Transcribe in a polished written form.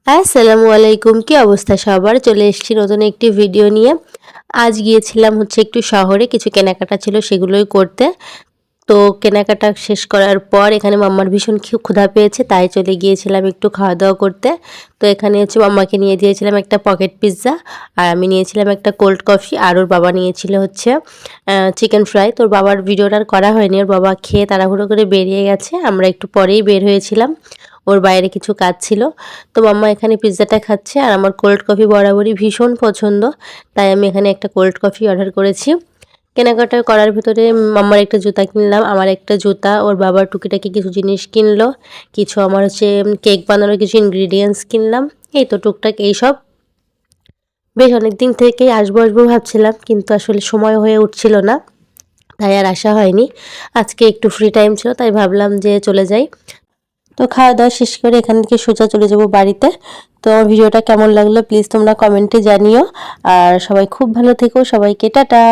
আসসালামু আলাইকুম, কি অবস্থা সবার? চলে এসেছি নতুন একটি ভিডিও নিয়ে। আজ গিয়েছিলাম হচ্ছে একটু শহরে, কিছু কেনাকাটা ছিল সেগুলোই করতে। তো কেনাকাটা শেষ করার পর এখানে মাম্মার ভীষণ ক্ষুধা পেয়েছে, তাই চলে গিয়েছিলাম একটু খাওয়া-দাওয়া করতে। তো এখানে হচ্ছে মাম্মাকে নিয়ে দিয়েছিলাম একটা পকেট পিজ্জা, আর আমি নিয়েছিলাম একটা কোল্ড কফি, আর ওর বাবা নিয়েছিল হচ্ছে চিকেন ফ্রাই। তো ওর বাবার ভিডিওটা আর করা হয়নি। ওর বাবা খেয়ে তাড়াহুড়ো করে বেরিয়ে গেছে। আমরা একটু পরেই বের হয়েছিলাম। ওর বাইরে কিছু কাজ ছিল। তো মাম্মা এখানে পিজ্জাটা খাচ্ছে, আর আমার কোল্ড কফি বরাবরই ভীষণ পছন্দ। তাই আমি এখানে একটা কোল্ড কফি অর্ডার করেছি। কেনাকাটা করার ভেতরে মাম্মার একটা জুতা কিনলাম, আমার একটা জুতা, ওর বাবার টুকিটাকি কিছু জিনিস কিনলো। কিছু আমার হচ্ছে কেক বানানোর কিছু ইনগ্রিডিয়েন্টস কিনলাম। এই তো টুকটাক এইসব। বেশ অনেকদিন থেকেই আসবো আসবো ভাবছিলাম, কিন্তু আসলে সময় হয়ে উঠছিল না, তাই আর আসা হয়নি। আজকে একটু ফ্রি টাইম ছিল, তাই ভাবলাম যে চলে যাই। তো খাওয়া-দাওয়া শেষ করে এখান থেকে সোজা চলে যাব বাড়িতে। তো আমার ভিডিওটা কেমন লাগলো প্লিজ তোমরা কমেন্টে জানিও। আর সবাই খুব ভালো থেকো। সবাইকে টাটা।